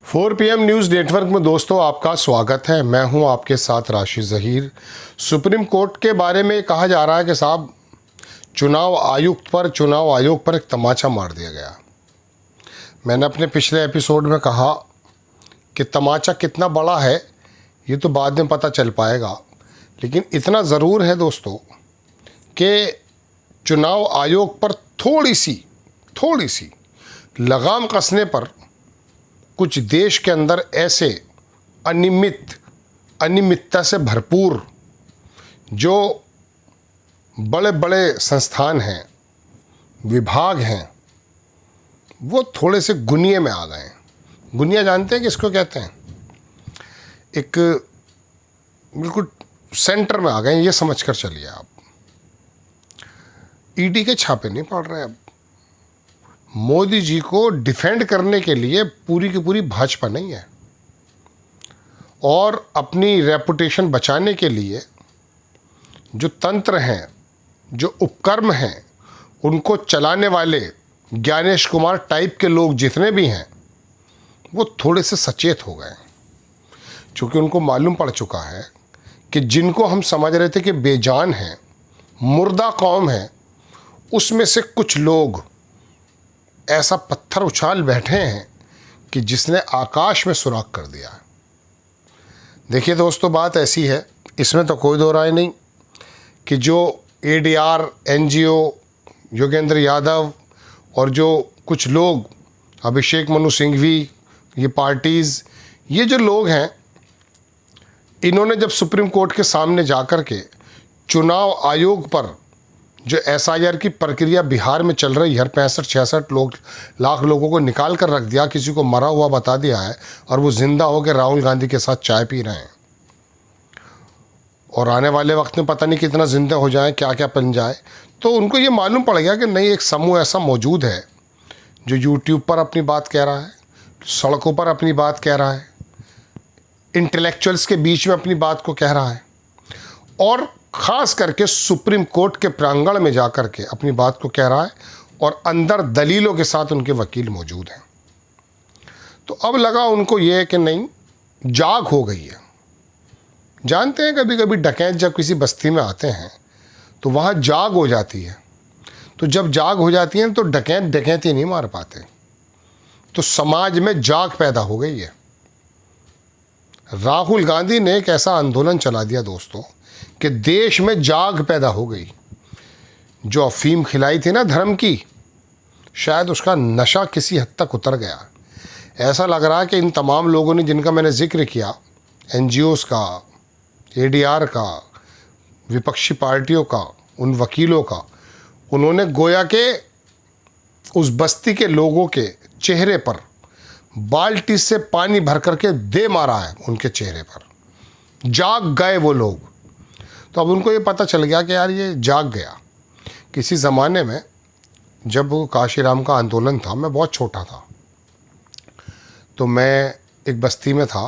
4 PM news network में दोस्तों आपका स्वागत है। मैं हूं आपके साथ राशिद ज़हीर। सुप्रीम कोर्ट के बारे में कहा जा रहा है कि साहब चुनाव आयोग पर एक तमाचा मार दिया गया। मैंने अपने पिछले एपिसोड में कहा कि तमाचा कितना बड़ा है ये तो बाद में पता चल पाएगा, लेकिन इतना ज़रूर है दोस्तों कि चुनाव आयोग पर थोड़ी सी लगाम कसने पर कुछ देश के अंदर ऐसे अनियमितता से भरपूर जो बड़े बड़े संस्थान हैं, विभाग हैं, वो थोड़े से गुनिये में आ गए हैं। गुनिया जानते हैं किसको कहते हैं? एक बिल्कुल सेंटर में आ गए हैं, ये समझ कर चलिए आप। ईडी के छापे नहीं पड़ रहे हैं अब। मोदी जी को डिफेंड करने के लिए पूरी की पूरी भाजपा नहीं है, और अपनी रेपुटेशन बचाने के लिए जो तंत्र हैं, जो उपक्रम हैं, उनको चलाने वाले ज्ञानेश कुमार टाइप के लोग जितने भी हैं वो थोड़े से सचेत हो गए, क्योंकि उनको मालूम पड़ चुका है कि जिनको हम समझ रहे थे कि बेजान हैं, मुर्दा कौम है, उसमें से कुछ लोग ऐसा पत्थर उछाल बैठे हैं कि जिसने आकाश में सुराख कर दिया है। देखिए दोस्तों, बात ऐसी है, इसमें तो कोई दो राय नहीं कि जो ADR, NGO, योगेंद्र यादव और जो कुछ लोग, अभिषेक मनु सिंघवी, ये पार्टीज़, ये जो लोग हैं, इन्होंने जब सुप्रीम कोर्ट के सामने जाकर के चुनाव आयोग पर जो SIR की प्रक्रिया बिहार में चल रही है, हर 65-66 लाख लोगों को निकाल कर रख दिया, किसी को मरा हुआ बता दिया है, और वो जिंदा होकर राहुल गांधी के साथ चाय पी रहे हैं, और आने वाले वक्त में पता नहीं कितना जिंदा हो जाए, क्या क्या बन जाए। तो उनको ये मालूम पड़ गया कि नहीं, एक समूह ऐसा मौजूद है जो YouTube पर अपनी बात कह रहा है, सड़कों पर अपनी बात कह रहा है, इंटेलेक्चुअल्स के बीच में अपनी बात को कह रहा है, और ख़ास करके सुप्रीम कोर्ट के प्रांगण में जाकर के अपनी बात को कह रहा है, और अंदर दलीलों के साथ उनके वकील मौजूद हैं। तो अब लगा उनको ये कि नहीं, जाग हो गई है। जानते हैं कभी कभी डकैत जब किसी बस्ती में आते हैं तो वहाँ जाग हो जाती है, तो जब जाग हो जाती है तो डकैत डकैती नहीं मार पाते, तो समाज में जाग पैदा हो गई है। राहुल गांधी ने एक ऐसा आंदोलन चला दिया दोस्तों कि देश में जाग पैदा हो गई। जो अफीम खिलाई थी ना धर्म की, शायद उसका नशा किसी हद तक उतर गया। ऐसा लग रहा है कि इन तमाम लोगों ने, जिनका मैंने जिक्र किया, NGOs का, ADR का, विपक्षी पार्टियों का, उन वकीलों का, उन्होंने गोया के उस बस्ती के लोगों के चेहरे पर बाल्टी से पानी भर करके दे मारा है, उनके चेहरे पर। जाग गए वो लोग। तो अब उनको ये पता चल गया कि यार ये जाग गया। किसी ज़माने में जब काशीराम का आंदोलन था, मैं बहुत छोटा था, तो मैं एक बस्ती में था,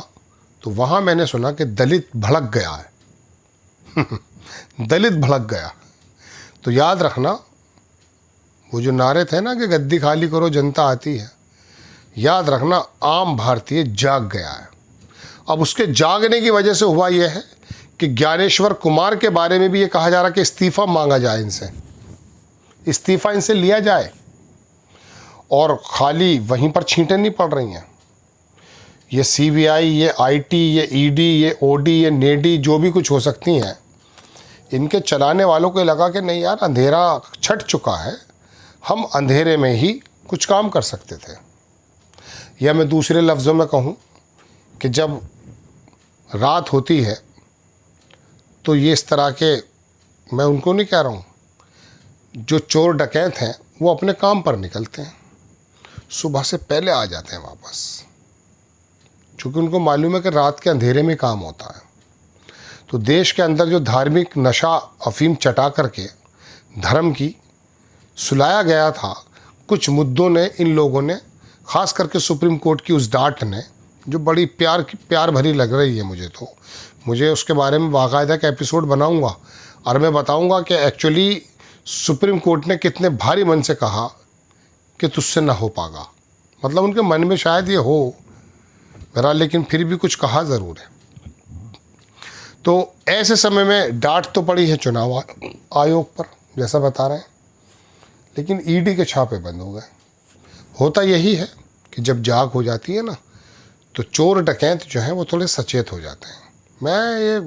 तो वहाँ मैंने सुना कि दलित भड़क गया है दलित भड़क गया। तो याद रखना, वो जो नारे थे ना कि गद्दी खाली करो जनता आती है, याद रखना आम भारतीय जाग गया है। अब उसके जागने की वजह से हुआ यह है कि ज्ञानेश्वर कुमार के बारे में भी ये कहा जा रहा है कि इस्तीफ़ा मांगा जाए, इस्तीफ़ा इनसे लिया जाए, और खाली वहीं पर छींटें नहीं पड़ रही हैं। ये CBI, ये IT, ये ED, ये OD, ये NED, जो भी कुछ हो सकती हैं, इनके चलाने वालों को लगा कि नहीं यार, अंधेरा छट चुका है, हम अंधेरे में ही कुछ काम कर सकते थे। या मैं दूसरे लफ्ज़ों में कहूँ कि जब रात होती है तो ये इस तरह के, मैं उनको नहीं कह रहा हूँ, जो चोर डकैत हैं वो अपने काम पर निकलते हैं, सुबह से पहले आ जाते हैं वापस, क्योंकि उनको मालूम है कि रात के अंधेरे में काम होता है। तो देश के अंदर जो धार्मिक नशा अफीम चटा करके धर्म की सुलाया गया था, कुछ मुद्दों ने, इन लोगों ने, ख़ास करके सुप्रीम कोर्ट की उस डांट ने, जो बड़ी प्यार भरी लग रही है मुझे उसके बारे में बाकायदा का एपिसोड बनाऊंगा, और मैं बताऊंगा कि एक्चुअली सुप्रीम कोर्ट ने कितने भारी मन से कहा कि तुझसे ना हो पागा। मतलब उनके मन में शायद ये हो बहरहाल लेकिन फिर भी कुछ कहा ज़रूर है। तो ऐसे समय में डांट तो पड़ी है चुनाव आयोग पर, जैसा बता रहे हैं, लेकिन ईडी के छापे बंद हो गए। होता यही है कि जब जाग हो जाती है ना, तो चोर डकैत जो हैं वो थोड़े सचेत हो जाते हैं। मैं ये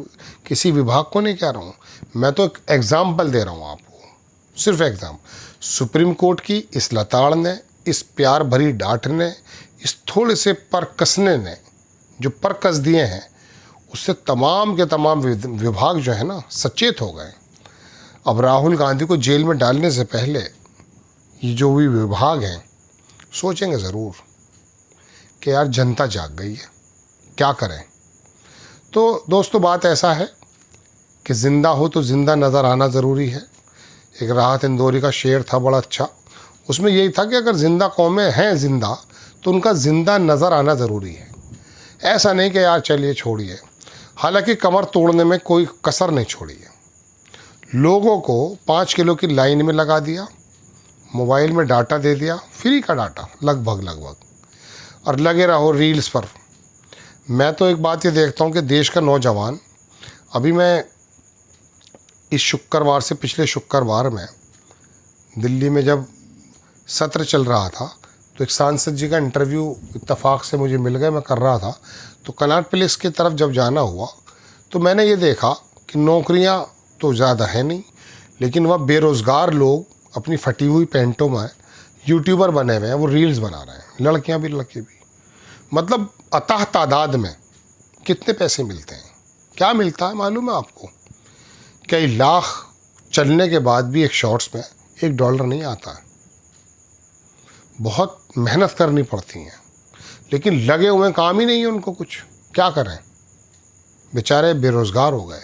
किसी विभाग को नहीं कह रहा हूँ, मैं तो एक एग्ज़ाम्पल दे रहा हूँ आपको, सिर्फ एग्ज़ाम। सुप्रीम कोर्ट की इस लताड़ ने, इस प्यार भरी डांट ने, इस थोड़े से पर कसने ने जो पर कस दिए हैं, उससे तमाम के तमाम विभाग जो है ना सचेत हो गए। अब राहुल गांधी को जेल में डालने से पहले ये जो भी विभाग हैं सोचेंगे ज़रूर कि यार जनता जाग गई है, क्या करें। तो दोस्तों बात ऐसा है कि ज़िंदा हो तो ज़िंदा नज़र आना ज़रूरी है। एक राहत इंदौरी का शेर था बड़ा अच्छा, उसमें यही था कि अगर ज़िंदा कौमें हैं ज़िंदा तो उनका ज़िंदा नज़र आना ज़रूरी है। ऐसा नहीं कि यार चलिए छोड़िए। हालांकि कमर तोड़ने में कोई कसर नहीं छोड़ी है। लोगों को 5 किलो की लाइन में लगा दिया, मोबाइल में डाटा दे दिया, फ्री का डाटा लगभग, और लगे रहो रील्स पर। मैं तो एक बात ये देखता हूँ कि देश का नौजवान, अभी मैं इस शुक्रवार से पिछले शुक्रवार में दिल्ली में जब सत्र चल रहा था तो एक सांसद जी का इंटरव्यू इत्तेफाक से मुझे मिल गया, मैं कर रहा था। तो कनॉट प्लेस की तरफ जब जाना हुआ तो मैंने ये देखा कि नौकरियां तो ज़्यादा है नहीं, लेकिन वह बेरोज़गार लोग अपनी फटी हुई पैंटों में यूट्यूबर बने हुए हैं, वो रील्स बना रहे हैं, लड़कियां भी लड़के भी। मतलब अतः तादाद में कितने पैसे मिलते हैं, क्या मिलता है मालूम है आपको? कई लाख चलने के बाद भी एक शॉर्ट्स में $1 नहीं आता है। बहुत मेहनत करनी पड़ती है, लेकिन लगे हुए काम ही नहीं है उनको कुछ, क्या करें, बेचारे बेरोज़गार हो गए।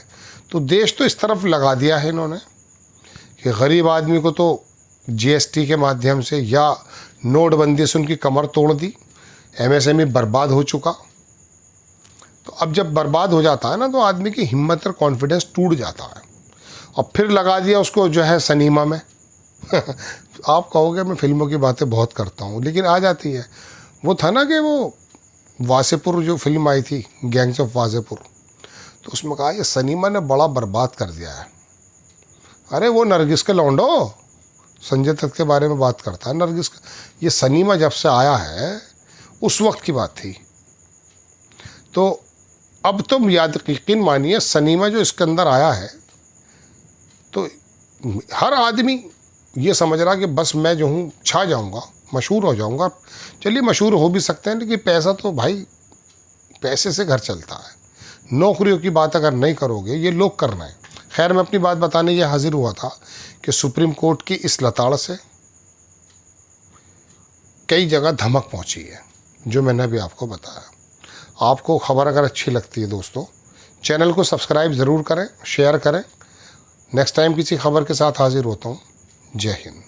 तो देश तो इस तरफ लगा दिया है इन्होंने कि गरीब आदमी को तो जीएसटी के माध्यम से या नोटबंदी से उनकी कमर तोड़ दी, एमएसएमई बर्बाद हो चुका। तो अब जब बर्बाद हो जाता है ना तो आदमी की हिम्मत और कॉन्फिडेंस टूट जाता है, और फिर लगा दिया उसको जो है सिनेमा में। आप कहोगे मैं फिल्मों की बातें बहुत करता हूँ, लेकिन आ जाती है। वो था ना कि वो वासेपुर जो फिल्म आई थी, गैंग्स ऑफ वासेपुर, तो उसमें कहा ये सिनेमा ने बड़ा बर्बाद कर दिया है। अरे वो नरगिस के लौंडो, संजय दत्त के बारे में बात करता है नरगिस का। ये सिनेमा जब से आया है उस वक्त की बात थी। तो अब तुम यकीन मानिए सिनेमा जो इसके अंदर आया है, तो हर आदमी ये समझ रहा कि बस मैं जो हूँ छा जाऊँगा, मशहूर हो जाऊँगा। चलिए मशहूर हो भी सकते हैं, लेकिन पैसा तो भाई पैसे से घर चलता है। नौकरियों की बात अगर नहीं करोगे, ये लोग करना है। खैर मैं अपनी बात बताने ये हाजिर हुआ था कि सुप्रीम कोर्ट की इस लताड़ से कई जगह धमक पहुंची है, जो मैंने अभी आपको बताया। आपको खबर अगर अच्छी लगती है दोस्तों, चैनल को सब्सक्राइब ज़रूर करें, शेयर करें। नेक्स्ट टाइम किसी खबर के साथ हाजिर होता हूँ। जय हिंद।